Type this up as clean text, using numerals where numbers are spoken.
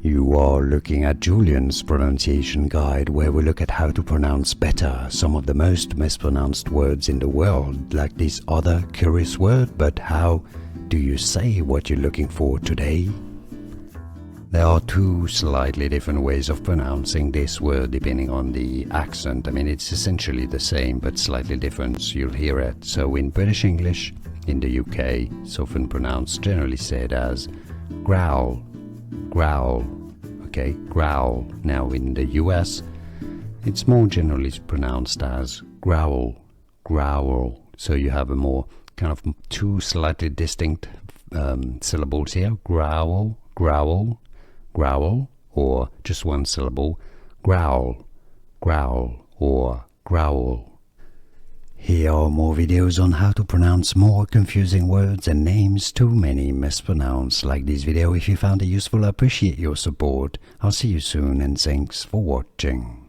You are looking at Julien's pronunciation guide, where we look at how to pronounce better some of the most mispronounced words in the world, like this other curious word. But how do you say what you're looking for today? There are two slightly different ways of pronouncing this word depending on the accent. I mean, it's essentially the same but slightly different, so you'll hear it. So in British English, in the UK, it's often pronounced, generally said as growl, growl, okay, growl. Now in the US, it's more generally pronounced as growl, growl. So you have a more kind of two slightly distinct syllables here, growl, growl, growl, or just one syllable, growl, growl, or growl. Here are more videos on how to pronounce more confusing words and names too many mispronounced. Like this video if you found it useful. I appreciate your support. I'll see you soon and thanks for watching.